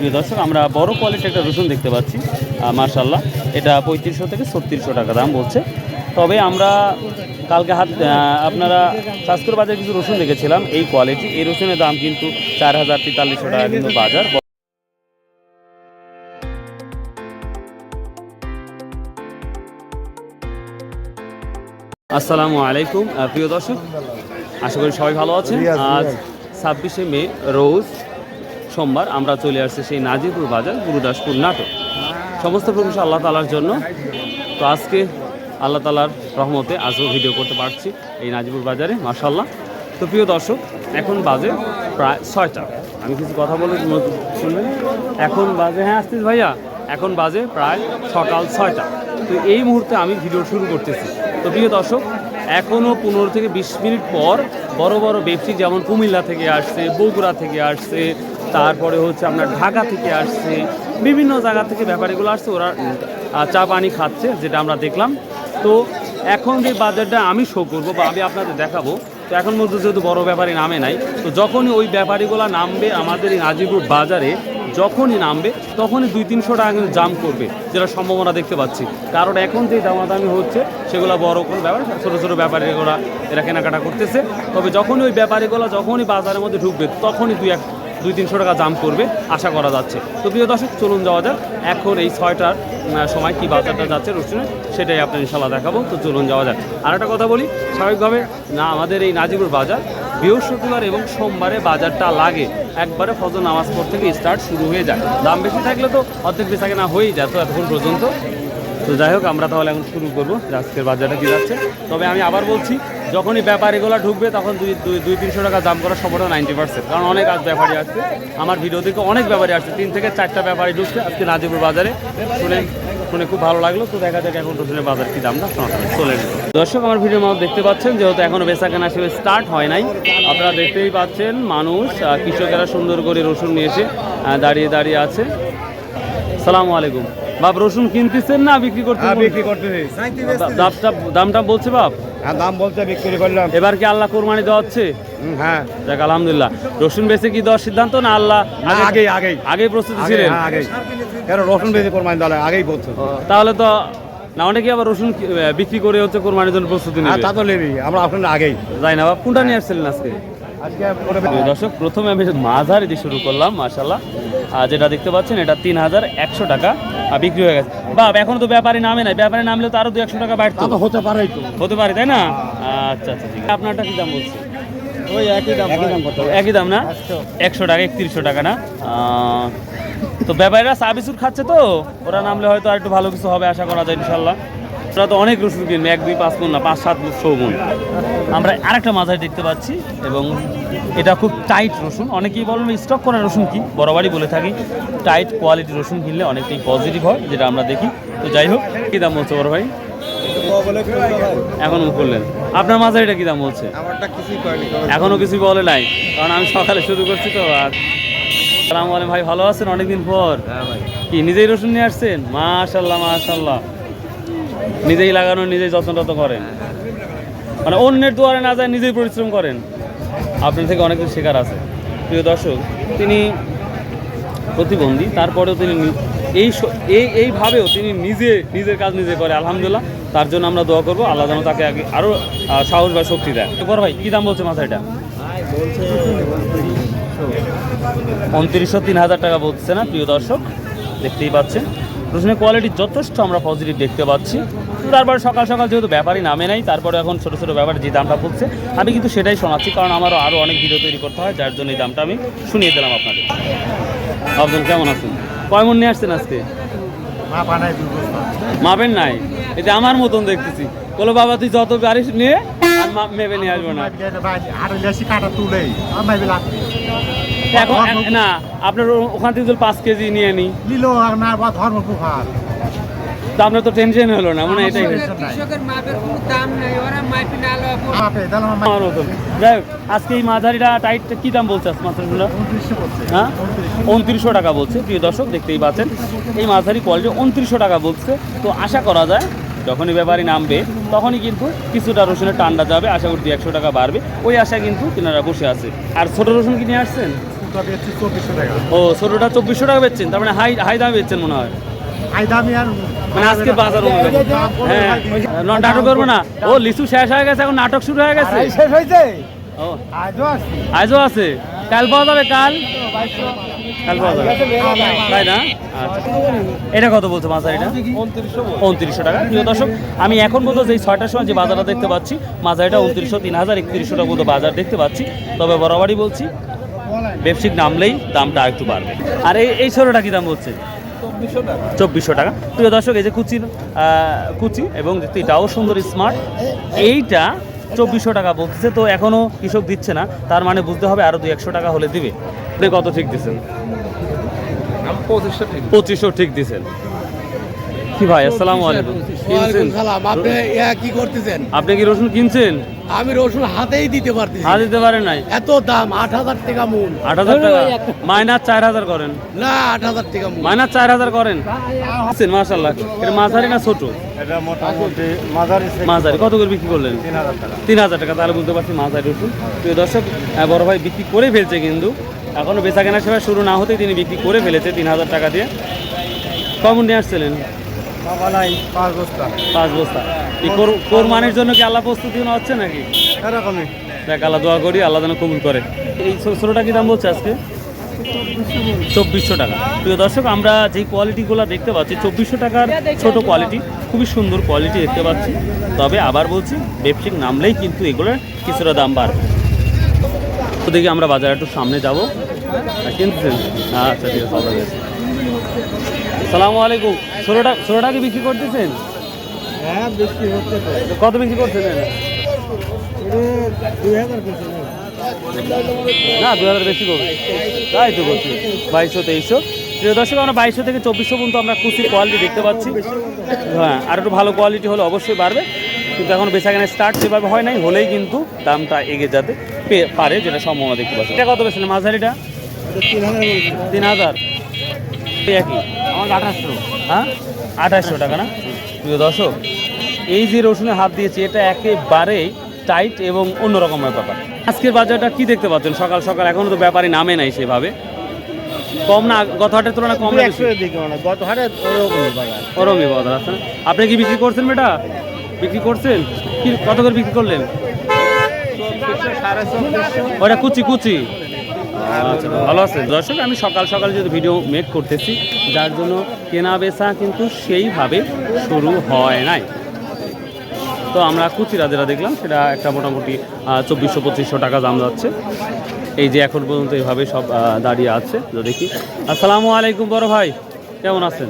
প্রিয় দর্শক, আমরা বড় কোয়ালিটির একটা রসুন দেখতে পাচ্ছি, মাশাআল্লাহ। এটা 3500 থেকে 3600 টাকা দাম বলছে। তবে আমরা কালকে আপনারা শাস্ত্র বাজারে কিছু রসুন দেখেছিলাম এই কোয়ালিটি, এই রসুনের দাম কিন্তু 4000-4300 টাকা কিন্তু বাজার। আসসালামু আলাইকুম প্রিয় দর্শক, আশা করি সবাই ভালো আছেন। আজ 26শে মে রোজ সোমবার আমরা চলে আসছি সেই নাজিরপুর বাজার, গুরুদাসপুর, নাটোর। সমস্ত প্রশংসা আল্লাহ তাআলার জন্য। তো আজকে আল্লাহ তাআলার রহমতে আজও ভিডিও করতে পারছি এই নাজিরপুর বাজারে, মাশাআল্লাহ। তো প্রিয় দর্শক, এখন বাজে প্রায় 6টা। আমি কিছু কথা বলে শুনবেন। এখন বাজে, হ্যাঁ আসতিস ভাইয়া, এখন বাজে প্রায় সকাল 6টা। তো এই মুহূর্তে আমি ভিডিও শুরু করতেছি। তো প্রিয় দর্শক, এখনও 15 থেকে 20 মিনিট পর বড় বড় ব্যবসায়ী যেমন কুমিল্লা থেকে আসছে, বগুড়া থেকে আসছে, তারপরে হচ্ছে আপনার ঢাকা থেকে আসছে, বিভিন্ন জায়গা থেকে ব্যাপারীগুলো আসছে, ওরা চা পানি খাচ্ছে, যেটা আমরা দেখলাম। তো এখন যে বাজারটা আমি শো করবো বা আমি আপনাদের দেখাবো, তো এখন মধ্যে যেহেতু বড় ব্যাপারী নামে নাই, তো যখনই ওই ব্যাপারীগুলো নামবে আমাদের এই নাজিরপুর বাজারে, যখনই নামবে তখনই 200-300 টাকা কিন্তু জাম করবে, যেটা সম্ভাবনা দেখতে পাচ্ছি। কারণ এখন যে দামাদামি হচ্ছে সেগুলো বড় কোনো ব্যাপার, ছোটো ছোটো ব্যাপারীগুলো এরা কেনাকাটা করতেছে। তবে যখনই ওই ব্যাপারীগুলো যখনই বাজারের মধ্যে ঢুকবে তখনই 200-300 টাকা জাম করবে আশা করা যাচ্ছে। তো প্রিয় দর্শক, চলুন যাওয়া যাক এখন এই 6টার সময় কি বাজারটা যাচ্ছে রসুনের, সেটাই আপনার ইনশাল্লাহ দেখাবো। তো চলুন যাওয়া যাক। আর একটা কথা বলি, স্বাভাবিকভাবে না আমাদের এই নাজিরপুর বাজার বৃহস্পতিবার এবং সোমবারে বাজারটা লাগে, একবারে ফজর নামাজ পর থেকে স্টার্ট শুরু হয়ে যায়। দাম বেশি থাকলে তো অর্ধেক বেচাকে না হয়েই যায় তো এতক্ষণ পর্যন্ত। তো যাই হোক, আমরা তাহলে এখন শুরু করবো আজকের বাজারটা কী যাচ্ছে। তবে আমি আবার বলছি, যখনই ব্যাপারীগুলো ঢুকবে তখন 200-300 টাকা দাম করার সম্ভাবনা 90%। কারণ অনেক আজ ব্যাপারী আসছে, আমার ভিডিও থেকে অনেক ব্যাপারী আসছে, 3 থেকে 4টা ব্যাপারী ঢুকছে আজকে নাজিরপুর বাজারে। শুনে খুব ভালো লাগলো। তো দেখা যাক এখন রসুনের বাজার কী দামটা চলে। দর্শক, আমার ভিডিওর মধ্যে দেখতে পাচ্ছেন যেহেতু এখনও বেচাকেনা হিসেবে স্টার্ট হয় নাই, আপনারা দেখতেই পাচ্ছেন মানুষ, কৃষকেরা সুন্দর করে রসুন নিয়ে এসে দাঁড়িয়ে আছে। সালামু আলাইকুম বাপ, রসুন কিনতেছেন না বিক্রি করতেছেন? বিক্রি করতেছি। দামটা বলছে বাপ? হ্যাঁ, দাম বলছে, বিক্রি করলাম। এবার কি আল্লাহ কোরবানি দেওয়া হচ্ছে? হ্যাঁ, যাক আলহামদুলিল্লাহ। রসুন বেচে কি দেওয়ার সিদ্ধান্ত না আল্লাহ আগেই প্রস্তুতি ছিলেন? রসুন বেশি কোরবানি দেওয়া আগেই বলছে। তাহলে তো না, অনেকে আবার রসুন বিক্রি করে হচ্ছে কোরবানির জন্য প্রস্তুতি নেবে। তা তো নেবি, আমরা আপনার আগেই যাই না বাপ। কোনটা নিয়ে আসছিলেন আজকে? দর্শক, প্রথমে আমি মাঝারি দিয়ে শুরু করলাম, মাশাআল্লাহ। যেটা দেখতে পাচ্ছেন এটা 3100 টাকা বিক্রি হয়ে গেছে। বাপ, এখন তো ব্যাপারী নামে নাই, ব্যাপারী নামলে তো আরো 200 টাকা বাড়তো। হতে পারে, তাই না? আচ্ছা আচ্ছা, ঠিক আছে। আপনারটা কি দাম বলছে? ওই একই দাম একই দাম না? 100 টাকা, 3100 টাকা না? তো ব্যাপারীরা চা বিস্কুট খাচ্ছে, তো ওরা নামলে হয়তো আর একটু ভালো কিছু হবে আশা করা যায় ইনশাল্লাহ। ওরা তো অনেক রসুন কিনবে, 1-2-5 মণ না, 5-7-6 মণ। আমরা আরেকটা মাঝারি দেখতে পাচ্ছি এবং এটা খুব টাইট রসুন। অনেকেই বলেন স্টক করা রসুন কি, বরাবরই বলে থাকি টাইট কোয়ালিটি রসুন কিনলে অনেকটাই পজিটিভ হয়, যেটা আমরা দেখি। তো যাই হোক, কী দাম বলছে বড় ভাই? এখন করলেন আপনার মাঝারিটা কী দাম বলছে? এখনো কিছুই বলে নাই, কারণ আমি সকালে শুরু করছি তো। আর আসসালামু আলাইকুম ভাই, ভালো আছেন? অনেকদিন পর। কি নিজেই রসুন নিয়ে আসছেন? মাশাআল্লাহ মাশাআল্লাহ। নিজেই লাগানো, নিজেই যত্ন করেন, মানে অন্যের দুয়ারে না যায়, নিজেই পরিশ্রম করেন। আপনার থেকে অনেক কিছু শেখার আছে। প্রিয় দর্শক, তিনি প্রতিবন্ধী, তারপরেও তিনি এইভাবেও তিনি নিজের কাজ নিজে করে, আলহামদুলিল্লাহ। তার জন্য আমরা দোয়া করবো, আল্লাহ যেন তাকে আরও সাহস বা শক্তি দেয়। বড় ভাই, কী দাম বলছে মাথাটা? 2900-3000 টাকা বলছে না? প্রিয় দর্শক, দেখতেই পাচ্ছেন রসুনের কোয়ালিটি যথেষ্ট আমরা পজিটিভ দেখতে পাচ্ছি। তারপরে সকাল সকাল যেহেতু ব্যাপারই নামে নাই, তারপরে এখন ছোটো ছোটো ব্যাপারে যে দামটা বলছে আমি কিন্তু সেটাই শোনাচ্ছি, কারণ আমারও আরও অনেক ভিডিও তৈরি করতে হয়, যার জন্য এই দামটা আমি শুনিয়ে দিলাম আপনাদের। আপনার কেমন আছেন? কয় মণ নিয়ে আসছেন আজকে? মাপেন নাই? এটা আমার মতন দেখতেছি। বলো বাবা, তুই যত পারিস নিয়ে মেপে নিয়ে আসবো না। এখন না, আপনার ওখান থেকে 5 কেজি নিয়ে নি নিল তো আপনার তো টেনশন হলো না, মানে এটাই আমার মতন। যাই হোক, আজকে এই মাঝারিটা টাইটটা কী দাম বলছে? মাত্রগুলো হ্যাঁ 2900 টাকা বলছে। প্রিয় দর্শক, দেখতেই পাচ্ছেন এই মাঝারি কোয়ালিটি 2900 টাকা বলছে। তো আশা করা যায় যখনই ব্যাপারী নামবে তখনই কিন্তু কিছুটা রসুনের টান্ডা যাবে, আশা করি 100 টাকা বাড়বে, ওই আশায় কিন্তু তিনারা বসে আছে। আর ছোটো রসুন কিনে আসছেন? ছোটটা বেচছি 2400 টাকা। ও ছোটোটা 2400 টাকা বেচছেন, তার মানে হাই হাই দামে বেচছেন মনে হয়। আই দামি আর মানে আজকে বাজার অনুযায়ী। হ্যাঁ, নাটক করবো না। ও লিচু শেষ হয়ে গেছে, এখন নাটক শুরু হয়ে গেছে। শেষ হয়েছে, ও আজও আছে। আজও আছে, কাল পাওয়া যাবে, কাল কাল পাওয়া যাবে, তাই না? আচ্ছা, এটা কত বলছে মাঝারিটা? 2900 টাকা। প্রিয় দর্শক, আমি এখন পর্যন্ত যেই 6টার সময় যে বাজারটা দেখতে পাচ্ছি, মাঝারিটা 2900, 3000, 3100 টাকা মতো বাজার দেখতে পাচ্ছি। তবে বরাবরই বলছি, ব্যবসায়িক নামলেই দামটা একটু বাড়বে। আর এই ছোটোটা কি দাম বলছে? 2400 টাকা। প্রিয় দর্শক, এই যে কুচি এবং এটাও সুন্দর স্মার্ট, এইটা 2400 টাকা বলতেছে। তো এখনও কৃষক দিচ্ছে না, তার মানে বুঝতে হবে আরও 200 টাকা হলে দিবে। আপনি কত ঠিক দিচ্ছেন? 2500 ঠিক দিচ্ছেন। কি ভাই, আসসালামু আলাইকুম। কিনছেন? আপনি কি করতেছেন? আপনি কি রসুন কিনছেন? আমি রসুন হাতেই দিতে পারতেছি হাত দিতে পারেন নাই? এত দাম 8000 টাকা মূল। 8000 টাকা মাইনাস 4000 করেন, না 8000 টাকা মূল। মাইনাস 4000 করেন। মাশাআল্লাহ, এটা মাঝারি না ছোট? এটা মোটামুটি মাঝারি মাঝারি। কত করে বিক্রি করলেন? 3000 টাকা। 3000 টাকা। তাহলে বুঝতে পারছি মাঝারি রসুন। প্রিয় দর্শক, বড় ভাই বিক্রি করে ফেলছে, কিন্তু এখনো বেচা কেনা সেবা শুরু না হতেই তিনি বিক্রি করে ফেলেছে 3000 টাকা দিয়ে। কখন নিয়ে আসছিলেন? বাবা নাই 5 বস্তা 5 বস্তা। এই কোরবানির জন্য কি আল্লাহ প্রস্তুতি নেওয়া হচ্ছে নাকি? এরকমই। দেখ, আল্লাহ দোয়া করি, আল্লাহ যেন কবুল করে। এই ছোটোটা কি দাম বলছে আজকে? 2400 টাকা। প্রিয় দর্শক, আমরা যেই কোয়ালিটিগুলো দেখতে পাচ্ছি, 2400 টাকার ছোট কোয়ালিটি, খুবই সুন্দর কোয়ালিটি দেখতে পাচ্ছি। তবে আবার বলছি, ব্যবসায়িক নামলেই কিন্তু এগুলোর কিছুটা দাম বাড়বে। তো দেখি আমরা বাজারে একটু সামনে যাবো। কিনতেছেন? আচ্ছা, ঠিক আছে, ভালো গেছে। সালামু আলাইকুম। ষোলোটা কি বিক্রি করতেছেন? হ্যাঁ, বেশি হচ্ছে তো। কত বিক্রি করছেন? এটা 2000 কিছু না। না, 2000 বেশি করবে, তাই তো বলছি। 2200, 2300। প্রিয় দর্শক, আমরা 2200 থেকে 2400 পর্যন্ত আমরা কুচির কোয়ালিটি দেখতে পাচ্ছি। হ্যাঁ, আর একটু ভালো কোয়ালিটি হলে অবশ্যই বাড়বে, কিন্তু এখন বেচাকেনা স্টার্ট সেভাবে হয় নাই, হলেই কিন্তু দামটা এগিয়ে যেতে পারে, যেটা সম্ভাবনা দেখতে পাচ্ছি। এটা কত বেশি মাঝারিটা? 3000 বলছি। 3000। একই আমার 2800। হ্যাঁ, 2800 টাকা না? প্রিয় দর্শক, এই যে রসুনে হাত দিয়েছি, এটা একেবারেই টাইট এবং অন্যরকমের ব্যাপার। আজকের বাজারটা কি দেখতে পাচ্ছেন? সকাল সকাল এখনো তো ব্যাপারই নামে নাই সেভাবে। কম না? গত হাটের তুলনায় কম না? 100 এর দিকে মানে গত হাটে ওরকমই বাজার। ওরমই বাজার আছে না? আপনি কি বিক্রি করছেন বেটা? বিক্রি করছেন? কি কত করে বিক্রি করলেন? 2400, ওটা কুচি। আচ্ছা, ভালো আছে। দর্শক, আমি সকাল সকাল যদি ভিডিও মেক করতেছি, যার জন্য কেনা বেচা কিন্তু সেইভাবে শুরু হয় নাই। তো আমরা কুচিরা যেটা দেখলাম, সেটা একটা মোটামুটি 2400-2500 টাকা দাম যাচ্ছে। এই যে এখন পর্যন্ত এইভাবে সব দাঁড়িয়ে আছে। তো দেখি। আসসালামু আলাইকুম বড় ভাই, কেমন আছেন?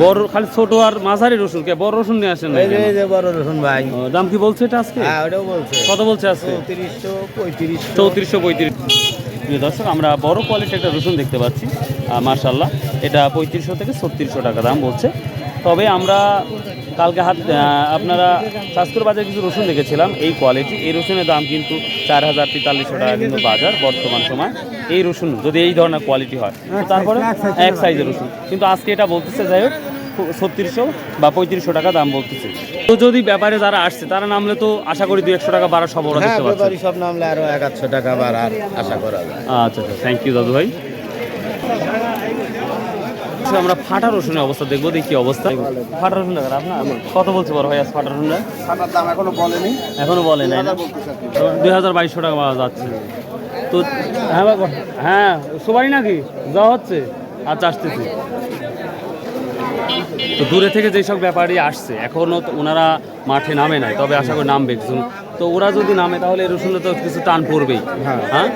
বড় খালি ছোট আর মাঝারি রসুন, কে বড় রসুন নিয়ে আসেন না কেন? এই যে বড় রসুন ভাই। দাম কি বলছে এটা আজকে? হ্যাঁ, ওটাও বলছে। কত বলছে আজকে? 3400, 3500। 3435। প্রিয় দর্শক, আমরা বড় কোয়ালিটির একটা রসুন দেখতে পাচ্ছি, মার্শাল্লাহ। এটা 3500 থেকে 3600 টাকা দাম বলছে। তবে আমরা কালকে আপনারা চাঁদপুর বাজারে কিছু রসুন দেখেছিলাম এই কোয়ালিটি। এই রসুনের দাম কিন্তু 4000-4300 টাকা কিন্তু বাজার বর্তমান সময়। এই রসুন যদি এই ধরনের কোয়ালিটি হয়, তো তারপরে এক সাইজের রসুন, কিন্তু আজকে এটা বলতেছে যাই হোক 3600 বা 3500 টাকা দাম বলতেছে। তো যদি ব্যাপারে যারা আসছে, তারা নামলে তো আশা করি 200 টাকা বাড়ার সম্ভাবনা হ্যাঁ, দেখতে পাচ্ছি। ব্যাপারী সব নামলে আরো 100 টাকা বাড়ার আশা করা যায়। আচ্ছা, থ্যাংক ইউ দাদু ভাই। আমরা ফাটা রসুনের অবস্থা দেখবো, দেখি অবস্থা। ফাটা রসুন দেখা আপনার কত বলছে বড় ভাই আজ ফাটা রসুনটা? ছানার দাম এখনো বলেনি। এখনো বলে নাই না? 2200 টাকা পাওয়া যাচ্ছে তো। হ্যাঁ বাবা, হ্যাঁ সবারই নাকি যাওয়া হচ্ছে? আচ্ছা, আসতেছি। তো দূরে থেকে যেসব ব্যাপারী আসছে, এখনও তো ওনারা মাঠে নামে নাই, তবে আশা করি নামবে কিছু। তো ওরা যদি নামে, তাহলে এই রসুনে তো কিছু টান পড়বেই। হ্যাঁ,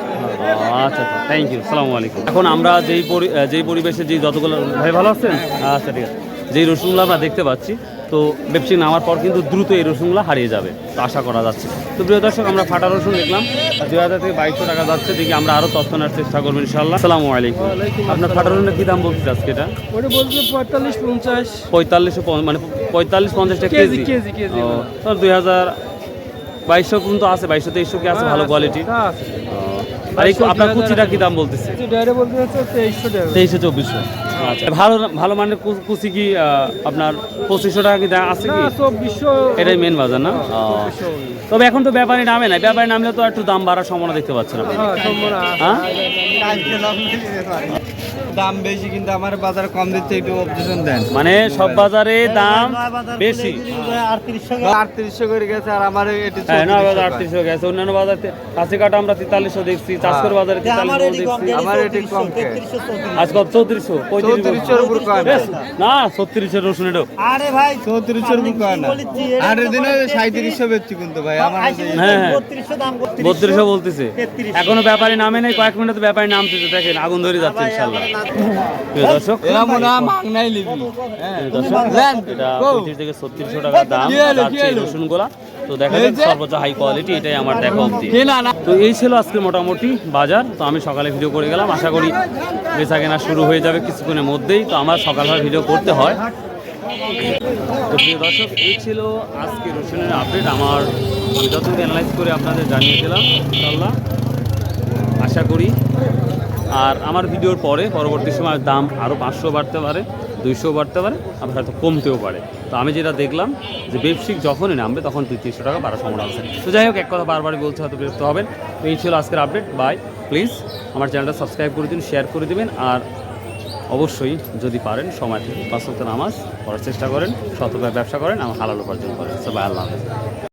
আচ্ছা, থ্যাংক ইউ, আসসালামু আলাইকুম। এখন আমরা যেই পরিবেশে যেই যতগুলো ভাই ভালো আছেন? আচ্ছা, ঠিক আছে। যেই রসুনগুলো আমরা দেখতে পাচ্ছি, তো ব্যবসায়ী নামার পর কিন্তু দ্রুত এই রসুনগুলো হারিয়ে যাবে, তো আশা করা যাচ্ছে। তো প্রিয় দর্শক, আমরা ফাটা রসুন দেখলাম 2000 থেকে 2200 টাকা যাচ্ছে। দেখি আমরা আরও তথ্য নেওয়ার চেষ্টা করবো ইনশাল্লাহ। আসসালামু আলাইকুম। আপনার ফাটা রসুনের কী দাম বলতে আজকে? এটা ওটা বলছে 45-50। 4500, মানে 45-50 টাকা কেজি। কেজি। ও, তো 2200 পর্যন্ত আছে, 2200-2300 কি আছে ভালো কোয়ালিটি? আর এই আপনার কুচিটা কি দাম বলতেছে? ডাইরে বলতে হচ্ছে 2300 টাকা। 2300-2400। আচ্ছা ভালো ভালো মানের কুচি কি আপনার 2500 টাকা কি আছে না কি 2400 এটাই মেন বাজার না তবে এখন তো ব্যাপারী নামে না ব্যাপারী নামলে তো একটু দাম বাড়ার সম্ভাবনা দেখতে পাচ্ছেন আপনি সম্ভাবনা আছে। হ্যাঁ দাম বেশি কিন্তু আমার বাজার কম দিচ্ছে একটু অবজেকশন দেন মানে সব বাজারে দাম বেশি 3800 করে গেছে আর আমার এটি হ্যাঁ না বাজার 3800 গেছে অন্যান্য বাজার কাছে কাটা আমরা 4300 দেখছি চাষকর বাজারে 4300 দেখছি আমার এটি কম কে আজ কত 3400 3400 এর উপর কয় না না 3600 রসুন এটা আরে ভাই 3400 এর উপর কয় না আর দিনে 3700 বেচছি কিন্তু ভাই আমার হ্যাঁ হ্যাঁ 3200 বলতেছে এখনো ব্যাপারী নামে নাই কয়েক মিনিটে ব্যাপারী নামতেছে দেখেন আগুন ধরে যাচ্ছে ইনশাআল্লাহ প্রিয় দর্শক এরা মনে হয় মাং নাই লিবি প্রিয় দর্শক এটা 35 থেকে 3600 টাকা দাম যাচ্ছে এই রসুনগুলা তো দেখা যাচ্ছে সর্বোচ্চ হাই কোয়ালিটি এটাই আমার দেখা অবধি তো এই ছিল আজকে মোটামুটি বাজার তো আমি সকালে ভিডিও করে গেলাম আশা করি বেচা কেনা শুরু হয়ে যাবে কিছুক্ষণের মধ্যেই তো আমার সকালবেলা ভিডিও করতে হয় তো প্রিয় দর্শক এই ছিল আজকে রসুনের আপডেট আমি যতটুকু অ্যানালাইজ করে আপনাদের জানিয়ে দিলাম ইনশাআল্লাহ আশা করি আর আমার ভিডিওর পরে পরবর্তী সময় দাম আরও 500 বাড়তে পারে 200 বাড়তে পারে আবার হয়তো কমতেও পারে তো আমি যেটা দেখলাম যে বেপসিক যখনই নামবে তখন 200-300 টাকা বাড়ার সম্ভাবনা আছে তো যাই হোক এক কথা বারবারই বলতে হয়তো বিরক্ত হবেন তো এই ছিল আজকের আপডেট বাই প্লিজ আমার চ্যানেলটা সাবস্ক্রাইব করে দিন শেয়ার করে দেবেন আর অবশ্যই যদি পারেন সময় থেকে 5 ওয়াক্ত নামাজ পড়ার চেষ্টা করেন শতভাবে ব্যবসা করেন আমার হালাল উপার্জন করেন সবাই আল্লাহ হাফেজ